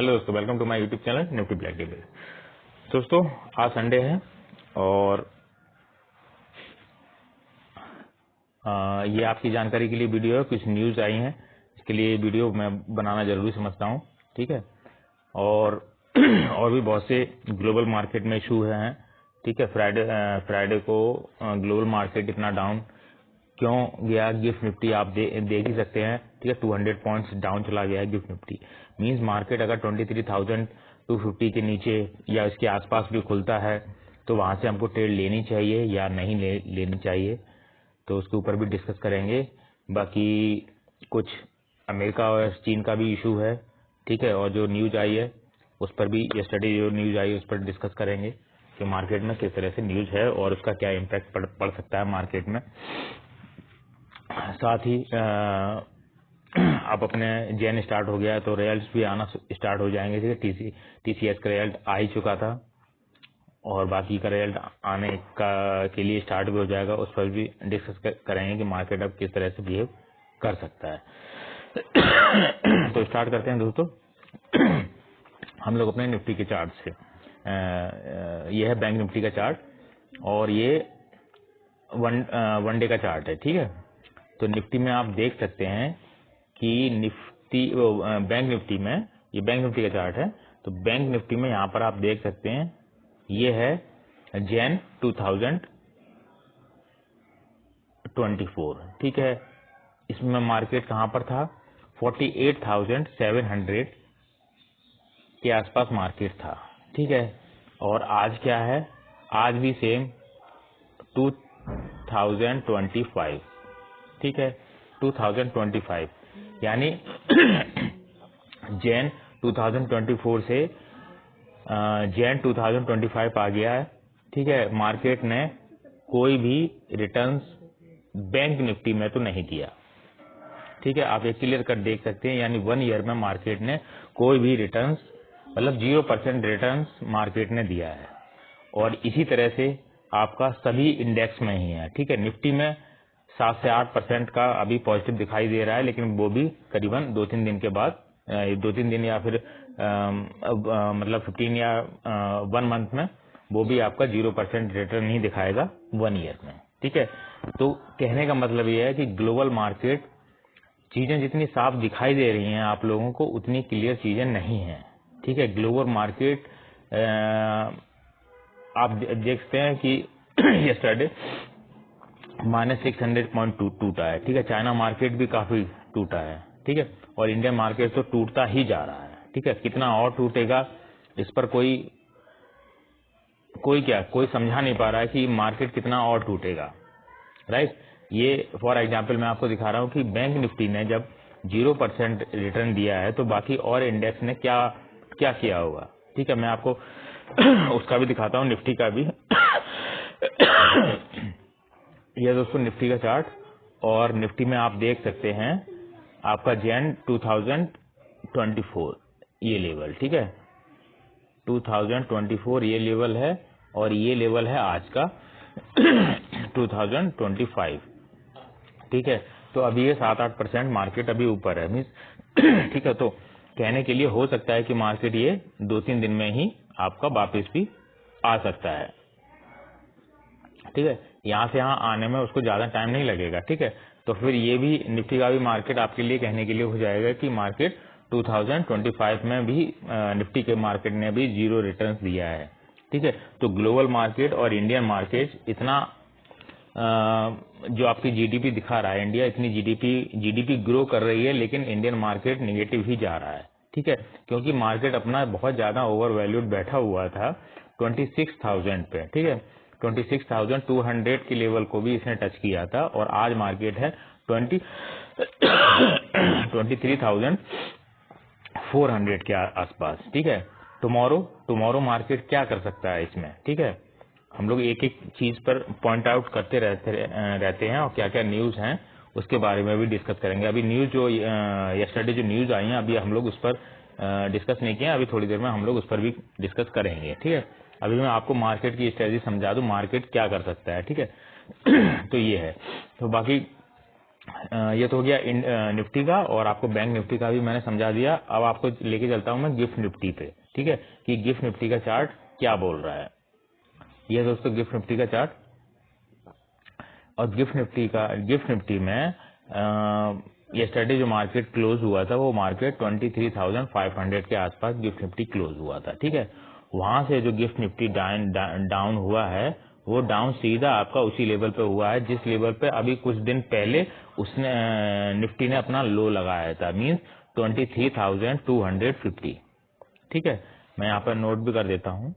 Hello दोस्तों, welcome to my YouTube channel Nifty Black Devil. दोस्तों आज संडे है और ये आपकी जानकारी के लिए वीडियो है। कुछ न्यूज आई हैं, इसके लिए वीडियो मैं बनाना जरूरी समझता हूँ, ठीक है। और भी बहुत से ग्लोबल मार्केट में इशू हैं, ठीक है। फ्राइडे को ग्लोबल मार्केट इतना डाउन क्यों गया। गिफ्ट निफ्टी आप देख ही सकते हैं, ठीक है। 200 पॉइंट्स डाउन चला गया है गिफ्ट निफ्टी। मींस मार्केट अगर 23,250 के नीचे या इसके आसपास भी खुलता है तो वहां से हमको ट्रेड लेनी चाहिए या नहीं लेनी चाहिए, तो उसके ऊपर भी डिस्कस करेंगे। बाकी कुछ अमेरिका और चीन का भी इशू है, ठीक है। और जो न्यूज आई है उस पर भी, यस्टरडे जो न्यूज आई है उस पर डिस्कस करेंगे कि मार्केट में किस तरह से न्यूज है और उसका क्या इम्पैक्ट पड़ सकता है मार्केट में। साथ ही अब अपने जैन स्टार्ट हो गया है तो रिजल्ट भी आना स्टार्ट हो जाएंगे, ठीक है। टीसीएस का रिजल्ट आ ही चुका था और बाकी का रिजल्ट आने के लिए स्टार्ट भी हो जाएगा, उस पर भी डिस्कस करेंगे कि मार्केट अब किस तरह से बिहेव कर सकता है। तो स्टार्ट करते हैं दोस्तों हम लोग अपने निफ्टी के चार्ट से। यह है बैंक निफ्टी का चार्ट और ये वन डे का चार्ट है, ठीक है। तो निफ्टी में आप देख सकते हैं कि बैंक निफ्टी में, ये बैंक निफ्टी का चार्ट है। तो बैंक निफ्टी में यहाँ पर आप देख सकते हैं ये है जैन 2024, ठीक है। इसमें मार्केट कहाँ पर था, 48,700 के आसपास मार्केट था, ठीक है। और आज क्या है, आज भी सेम 2025, ठीक है। 2025 यानी जैन 2024 से जैन 2025 आ गया है, ठीक है। मार्केट ने कोई भी रिटर्न्स बैंक निफ्टी में तो नहीं दिया, ठीक है। आप एक क्लियर कर देख सकते हैं, यानी 1 ईयर में मार्केट ने कोई भी रिटर्न्स, मतलब 0% रिटर्न्स मार्केट ने दिया है। और इसी तरह से आपका सभी इंडेक्स में ही है, ठीक है। निफ्टी में 7 से 8% का अभी पॉजिटिव दिखाई दे रहा है, लेकिन वो भी करीबन 2-3 दिन के बाद, 2-3 दिन या फिर मतलब 15 या 1 मंथ में वो भी आपका 0% रिटर्न नहीं दिखाएगा 1 ईयर में, ठीक है। तो कहने का मतलब ये है कि ग्लोबल मार्केट चीजें जितनी साफ दिखाई दे रही हैं आप लोगों को, उतनी क्लियर चीजें नहीं हैं, ठीक है। ग्लोबल मार्केट आप देख सकते हैं कि यस्टरडे -600 पॉइंट टूटा है, ठीक है। चाइना मार्केट भी काफी टूटा है, ठीक है। और इंडियन मार्केट तो टूटता ही जा रहा है, ठीक है। कितना और टूटेगा इस पर कोई समझा नहीं पा रहा है कि मार्केट कितना और टूटेगा, राइट। ये फॉर एग्जांपल मैं आपको दिखा रहा हूं कि बैंक निफ्टी ने जब 0% रिटर्न दिया है तो बाकी और इंडेक्स ने क्या किया होगा, ठीक है। मैं आपको उसका भी दिखाता हूं, निफ्टी का भी। यह दोस्तों निफ्टी का चार्ट, और निफ्टी में आप देख सकते हैं आपका जैन 2024 ये लेवल, ठीक है। 2024 ये लेवल है और ये लेवल है आज का 2025, ठीक है। तो अभी ये 7-8% मार्केट अभी ऊपर है, मीन्स ठीक है। तो कहने के लिए हो सकता है कि मार्केट ये 2-3 दिन में ही आपका वापस भी आ सकता है, ठीक है। यहाँ से यहाँ आने में उसको ज्यादा टाइम नहीं लगेगा, ठीक है। तो फिर ये भी निफ्टी का भी मार्केट आपके लिए कहने के लिए हो जाएगा कि मार्केट 2025 में भी निफ्टी के मार्केट ने भी 0 रिटर्न्स दिया है, ठीक है। तो ग्लोबल मार्केट और इंडियन मार्केट इतना जो आपकी जीडीपी दिखा रहा है, इंडिया इतनी जीडीपी ग्रो कर रही है, लेकिन इंडियन मार्केट नेगेटिव ही जा रहा है, ठीक है। क्योंकि मार्केट अपना बहुत ज्यादा ओवर वैल्यूड बैठा हुआ था 26,000 पे, ठीक है। 26,200 के लेवल को भी इसने टच किया था और आज मार्केट है 23,400 के आसपास, ठीक है। टुमारो मार्केट क्या कर सकता है इसमें, ठीक है। हम लोग एक एक चीज पर पॉइंट आउट करते रहते हैं और क्या क्या न्यूज हैं उसके बारे में भी डिस्कस करेंगे। अभी न्यूज जो यस्टरडे जो न्यूज आई हैं अभी हम लोग उस पर डिस्कस नहीं किया, अभी थोड़ी देर में हम लोग उस पर भी डिस्कस करेंगे, ठीक है। अभी मैं आपको मार्केट की स्ट्रेटजी समझा दूं, मार्केट क्या कर सकता है, ठीक है। तो ये है। तो बाकी ये तो हो गया निफ्टी का, और आपको बैंक निफ्टी का भी मैंने समझा दिया। अब आपको लेके चलता हूं मैं गिफ्ट निफ्टी पे, ठीक है, कि गिफ्ट निफ्टी का चार्ट क्या बोल रहा है। ये दोस्तों गिफ्ट निफ्टी का चार्ट, और गिफ्ट निफ्टी में यस्टरडे जो मार्केट क्लोज हुआ था वो मार्केट 23,500 के आसपास गिफ्ट निफ्टी क्लोज हुआ था, ठीक है। वहां से जो गिफ्ट निफ्टी डाउन हुआ है वो डाउन सीधा आपका उसी लेवल पे हुआ है जिस लेवल पे अभी कुछ दिन पहले उसने निफ्टी ने अपना लो लगाया था, मींस 23,250, ठीक है। मैं यहाँ पर नोट भी कर देता हूँ,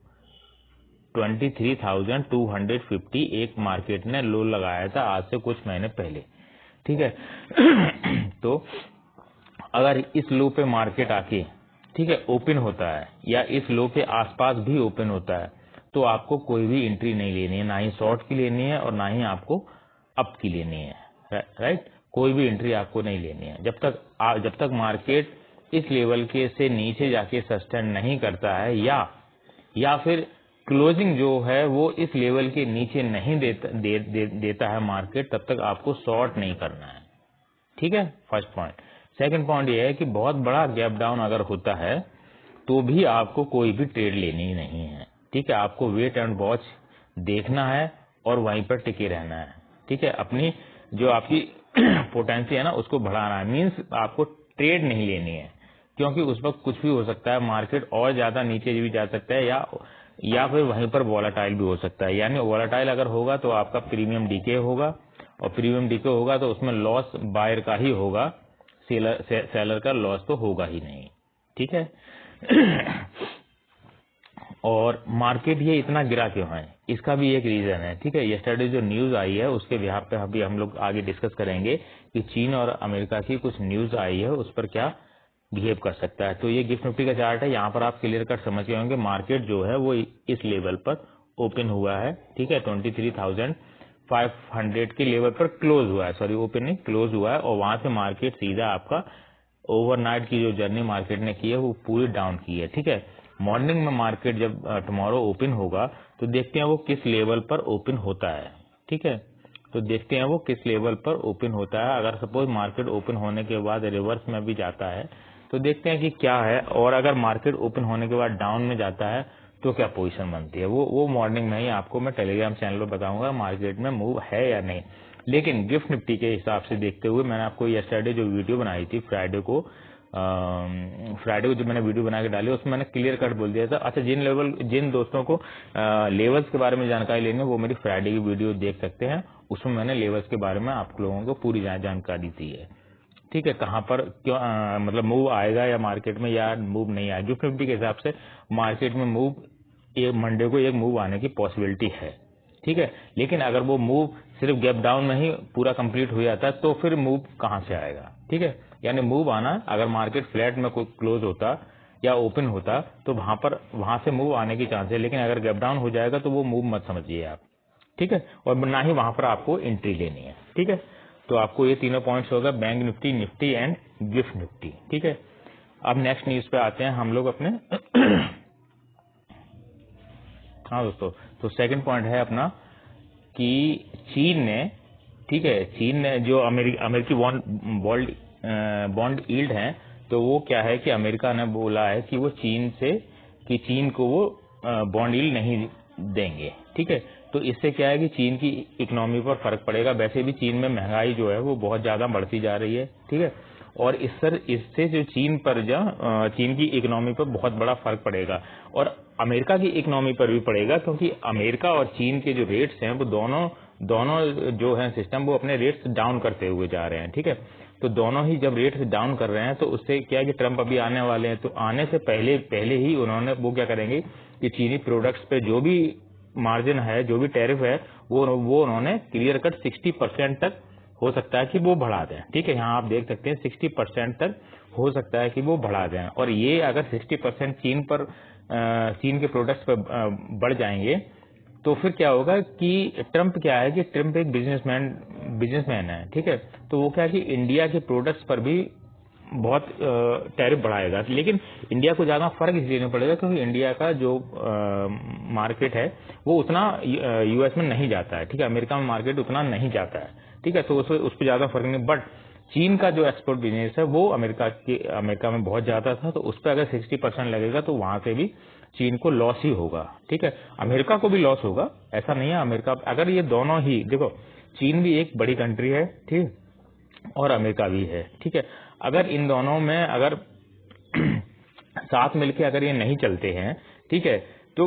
23,250 एक मार्केट ने लो लगाया था आज से कुछ महीने पहले, ठीक है। तो अगर इस लो पे मार्केट आके, ठीक है, ओपन होता है या इस लो के आसपास भी ओपन होता है तो आपको कोई भी एंट्री नहीं लेनी है, ना ही शॉर्ट की लेनी है और ना ही आपको अप की लेनी है, राइट। कोई भी एंट्री आपको नहीं लेनी है जब तक मार्केट इस लेवल के से नीचे जाके सस्टेन नहीं करता है या फिर क्लोजिंग जो है वो इस लेवल के नीचे नहीं देता है मार्केट, तब तक आपको शॉर्ट नहीं करना है, ठीक है, फर्स्ट पॉइंट। सेकंड पॉइंट ये है कि बहुत बड़ा गैप डाउन अगर होता है तो भी आपको कोई भी ट्रेड लेनी नहीं है, ठीक है। आपको वेट एंड वॉच देखना है और वहीं पर टिके रहना है, ठीक है। अपनी जो आपकी पोटेंशियल है ना उसको बढ़ाना है, मींस आपको ट्रेड नहीं लेनी है, क्योंकि उस वक्त कुछ भी हो सकता है, मार्केट और ज्यादा नीचे भी जा सकता है या फिर वहीं पर वॉलेटाइल भी हो सकता है। यानी वॉलेटाइल अगर होगा तो आपका प्रीमियम डीके होगा, और प्रीमियम डीके होगा तो उसमें लॉस बायर का ही होगा, सेलर का लॉस तो होगा ही नहीं, ठीक है। और मार्केट ये इतना गिरा क्यों है, इसका भी एक रीजन है, ठीक है। यस्टरडे जो न्यूज आई है उसके बिहाफ पे अभी हम लोग आगे डिस्कस करेंगे कि चीन और अमेरिका की कुछ न्यूज आई है उस पर क्या बिहेव कर सकता है। तो ये गिफ्ट निफ्टी का चार्ट है, यहाँ पर आप क्लियर कट समझ गए होंगे मार्केट जो है वो इस लेवल पर ओपन हुआ है, ठीक है, 23,500 के लेवल पर क्लोज हुआ है, सॉरी ओपन नहीं क्लोज हुआ है, और वहां से मार्केट सीधा आपका ओवरनाइट की जो जर्नी मार्केट ने की है वो पूरी डाउन की है, ठीक है। मॉर्निंग में मार्केट जब टुमारो ओपन होगा तो देखते हैं वो किस लेवल पर ओपन होता है, ठीक है। तो देखते हैं वो किस लेवल पर ओपन होता है। अगर सपोज मार्केट ओपन होने के बाद रिवर्स में भी जाता है तो देखते हैं कि क्या है, और अगर मार्केट ओपन होने के बाद डाउन में जाता है तो क्या पोजीशन बनती है, वो मॉर्निंग में ही आपको मैं टेलीग्राम चैनल पर बताऊंगा मार्केट में मूव है या नहीं। लेकिन गिफ्ट निफ्टी के हिसाब से देखते हुए मैंने आपको यस्टरडे जो वीडियो बनाई थी फ्राइडे को जो मैंने वीडियो बना के डाली उसमें मैंने क्लियर कट बोल दिया था। अच्छा, जिन दोस्तों को लेवल्स के बारे में जानकारी लेनी है वो मेरी फ्राइडे की वीडियो देख सकते हैं, उसमें मैंने लेवल्स के बारे में आप लोगों को पूरी जानकारी दी है, ठीक है। कहाँ पर क्यों मतलब मूव आएगा या मार्केट में या मूव नहीं आएगा। गिफ्ट निफ्टी के हिसाब से मार्केट में मूव मंडे को एक मूव आने की पॉसिबिलिटी है, ठीक है। लेकिन अगर वो मूव सिर्फ गैप डाउन में ही पूरा कंप्लीट हो जाता है तो फिर मूव कहां से आएगा, ठीक है। यानी मूव आना, अगर मार्केट फ्लैट में कोई क्लोज होता या ओपन होता तो वहां से मूव आने की चांस है, लेकिन अगर गैप डाउन हो जाएगा तो वो मूव मत समझिए आप, ठीक है। और ना ही वहां पर आपको एंट्री लेनी है, ठीक है। तो आपको ये तीनों पॉइंट्स होगा, bank Nifty, Nifty and gift Nifty, ठीक है। अब नेक्स्ट न्यूज पे आते हैं हम लोग अपने हाँ दोस्तों, तो सेकंड पॉइंट है अपना कि चीन ने, ठीक है, चीन ने जो अमेरिकी बॉन्ड यील्ड है, तो वो क्या है कि अमेरिका ने बोला है कि वो चीन को वो बॉन्ड यील्ड नहीं देंगे, ठीक है। तो इससे क्या है कि चीन की इकोनॉमी पर फर्क पड़ेगा। वैसे भी चीन में महंगाई जो है वो बहुत ज्यादा बढ़ती जा रही है, ठीक है, और इससे जो चीन की इकोनॉमी पर बहुत बड़ा फर्क पड़ेगा, और अमेरिका की इकोनॉमी पर भी पड़ेगा, क्योंकि अमेरिका और चीन के जो रेट्स हैं वो दोनों जो है सिस्टम वो अपने रेट्स डाउन करते हुए जा रहे हैं, ठीक है। तो दोनों ही जब रेट्स डाउन कर रहे हैं तो उससे क्या है कि ट्रंप अभी आने वाले हैं, तो आने से पहले ही उन्होंने वो क्या करेंगे कि चीनी प्रोडक्ट्स पे जो भी मार्जिन है, जो भी टैरिफ है, वो उन्होंने क्लियर कट 60% तक हो सकता है कि वो बढ़ा दें, ठीक है। यहाँ आप देख सकते हैं 60% तक हो सकता है कि वो बढ़ा दें, और ये अगर 60% चीन के प्रोडक्ट्स पर बढ़ जाएंगे तो फिर क्या होगा कि ट्रंप एक बिजनेसमैन है, ठीक है। तो वो क्या है कि इंडिया के प्रोडक्ट्स पर भी बहुत टैरिफ बढ़ाएगा, लेकिन इंडिया को ज्यादा फर्क इसलिए नहीं पड़ेगा क्योंकि इंडिया का जो मार्केट है वो उतना यूएस में नहीं जाता है, ठीक है। अमेरिका में मार्केट उतना नहीं जाता है, ठीक है, तो उस पर ज्यादा फर्क नहीं। बट चीन का जो एक्सपोर्ट बिजनेस है वो अमेरिका में बहुत ज्यादा था, तो उस पर अगर 60% लगेगा तो वहां से भी चीन को लॉस ही होगा। ठीक है, अमेरिका को भी लॉस होगा, ऐसा नहीं है। अमेरिका अगर ये दोनों ही देखो, चीन भी एक बड़ी कंट्री है, ठीक, और अमेरिका भी है, ठीक है, अगर इन दोनों में अगर साथ मिलके अगर ये नहीं चलते हैं, ठीक है, तो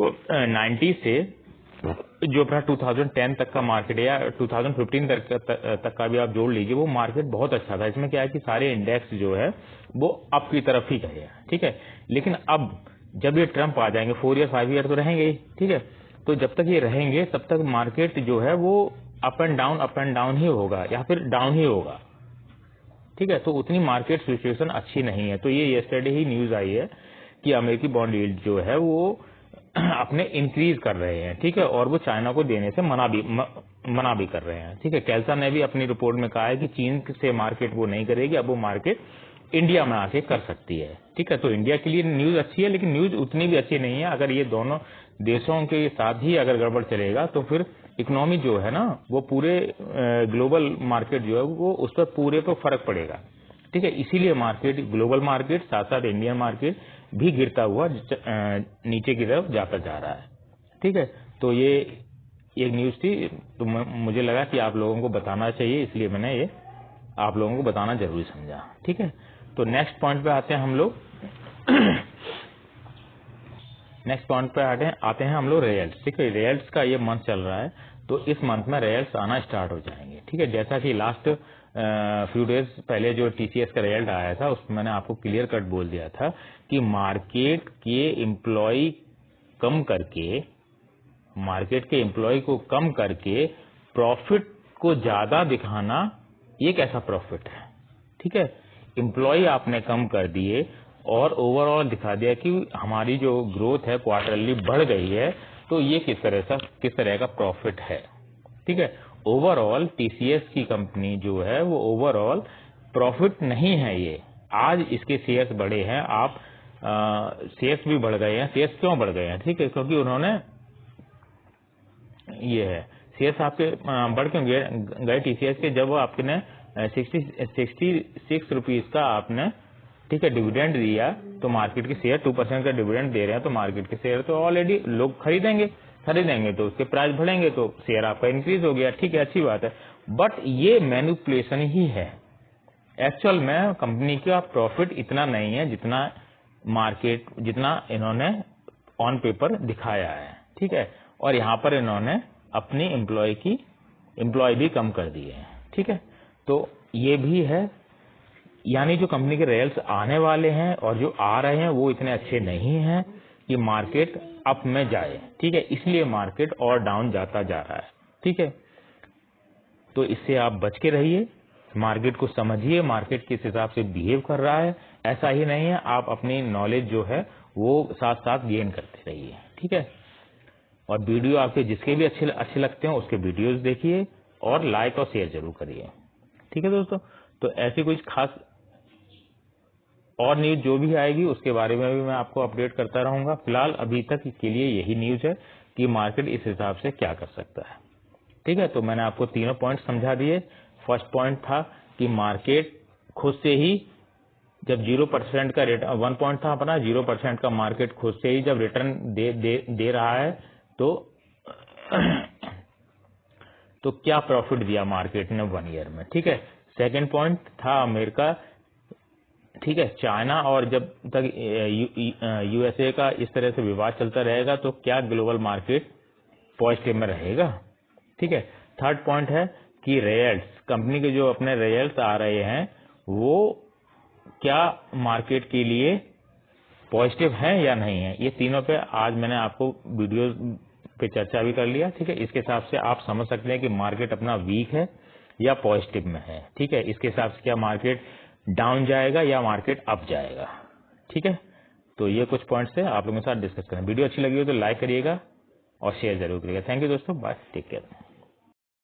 90 से जो अपना 2010 तक का मार्केट है या 2015 तक का भी आप जोड़ लीजिए, वो मार्केट बहुत अच्छा था। इसमें क्या है कि सारे इंडेक्स जो है वो अप की तरफ ही गए हैं, ठीक है। लेकिन अब जब ये ट्रम्प आ जाएंगे, 4 ईयर 5 ईयर तो रहेंगे ही, ठीक है, तो जब तक ये रहेंगे तब तक मार्केट जो है वो अप एंड डाउन ही होगा या फिर डाउन ही होगा, ठीक है। तो उतनी मार्केट सिचुएशन अच्छी नहीं है। तो ये यस्टरडे ही न्यूज आई है कि अमेरिकी बॉन्ड यील्ड जो है वो अपने इंक्रीज कर रहे हैं, ठीक है, और वो चाइना को देने से मना भी कर रहे हैं, ठीक है। कैल्सा ने भी अपनी रिपोर्ट में कहा है कि चीन से मार्केट वो नहीं करेगी, अब वो मार्केट इंडिया में आके कर सकती है, ठीक है। तो इंडिया के लिए न्यूज अच्छी है, लेकिन न्यूज उतनी भी अच्छी नहीं है। अगर ये दोनों देशों के साथ ही अगर गड़बड़ चलेगा तो फिर इकोनॉमी जो है ना वो पूरे ग्लोबल मार्केट जो है वो उस पर पूरे पर फर्क पड़ेगा, ठीक है। इसीलिए मार्केट, ग्लोबल मार्केट साथ साथ इंडियन मार्केट भी गिरता हुआ नीचे की तरफ जाता जा रहा है, ठीक है। तो ये एक न्यूज थी, तो मुझे लगा कि आप लोगों को बताना चाहिए, इसलिए मैंने ये आप लोगों को बताना जरूरी समझा, ठीक है। तो नेक्स्ट पॉइंट पे आते हैं हम लोग नेक्स्ट पॉइंट पे आते हैं हम लोग रिजल्ट्स, ठीक है। रिजल्ट्स का ये मंथ चल रहा है, तो इस मंथ में रिजल्ट्स आना स्टार्ट हो जाएंगे, ठीक है। जैसा कि लास्ट फ्यू डेज पहले जो टीसीएस का रिजल्ट आया था उसमें मैंने आपको क्लियर कट बोल दिया था कि मार्केट के एम्प्लॉय को कम करके प्रॉफिट को ज्यादा दिखाना ये कैसा प्रॉफिट है, ठीक है। एम्प्लॉय आपने कम कर दिए और ओवरऑल दिखा दिया कि हमारी जो ग्रोथ है क्वार्टरली बढ़ गई है, तो ये किस तरह का प्रॉफिट है, ठीक है। ओवरऑल टीसीएस की कंपनी जो है वो ओवरऑल प्रॉफिट नहीं है। ये आज इसके शेयर्स बढ़े हैं, आप शेयर्स भी बढ़ गए हैं। शेयर्स क्यों बढ़ गए हैं, ठीक है, क्योंकि उन्होंने ये है शेयर्स आपके बढ़ क्यों गए टीसीएस के, जब वो आपने 66 रुपीज का आपने, ठीक है, डिविडेंड दिया, तो मार्केट के शेयर 2% का डिविडेंड दे रहे हैं, तो मार्केट के शेयर तो ऑलरेडी लोग खरीदेंगे तो उसके प्राइस बढ़ेंगे, तो शेयर आपका इंक्रीज हो गया, ठीक है, अच्छी बात है। बट ये मैनिपुलेशन ही है। एक्चुअल में कंपनी का प्रॉफिट इतना नहीं है जितना इन्होंने ऑन पेपर दिखाया है, ठीक है। और यहाँ पर इन्होंने अपनी एम्प्लॉय भी कम कर दिए हैं, ठीक है। तो ये भी है, यानी जो कंपनी के रिजल्ट्स आने वाले हैं और जो आ रहे हैं वो इतने अच्छे नहीं हैं कि मार्केट अप में जाए, ठीक है। इसलिए मार्केट और डाउन जाता जा रहा है, ठीक है। तो इससे आप बच के रहिए, मार्केट को समझिए, मार्केट किस हिसाब से बिहेव कर रहा है। ऐसा ही नहीं है, आप अपनी नॉलेज जो है वो साथ साथ गेन करते रहिए, ठीक है। और वीडियो आपके जिसके भी अच्छे लगते हो उसके वीडियोस देखिए और लाइक और शेयर जरूर करिए, ठीक है दोस्तों। तो ऐसी कुछ खास और न्यूज जो भी आएगी उसके बारे में भी मैं आपको अपडेट करता रहूंगा। फिलहाल अभी तक के लिए यही न्यूज है कि मार्केट इस हिसाब से क्या कर सकता है, ठीक है। तो मैंने आपको तीनों पॉइंट समझा दिए। फर्स्ट पॉइंट था कि मार्केट खुद से ही जब 0% का रिटर्न, 1 पॉइंट था अपना 0% का मार्केट खुद से ही जब रिटर्न दे रहा है तो क्या प्रॉफिट दिया मार्केट ने 1 ईयर में, ठीक है। सेकंड पॉइंट था अमेरिका, ठीक है, चाइना, और जब तक यूएसए का इस तरह से विवाद चलता रहेगा तो क्या ग्लोबल मार्केट पॉजिटिव में रहेगा, ठीक है। थर्ड पॉइंट है कि रिजल्ट्स, कंपनी के जो अपने रिजल्ट्स आ रहे हैं वो क्या मार्केट के लिए पॉजिटिव है या नहीं है। ये तीनों पे आज मैंने आपको वीडियो पे चर्चा भी कर लिया, ठीक है। इसके हिसाब से आप समझ सकते हैं कि मार्केट अपना वीक है या पॉजिटिव में है, ठीक है। इसके हिसाब से क्या मार्केट डाउन जाएगा या मार्केट अप जाएगा, ठीक है। तो ये कुछ पॉइंट्स है आप लोगों के साथ डिस्कस करें। वीडियो अच्छी लगी हो तो लाइक करिएगा और शेयर जरूर करिएगा। थैंक यू दोस्तों, बाय, टेक केयर।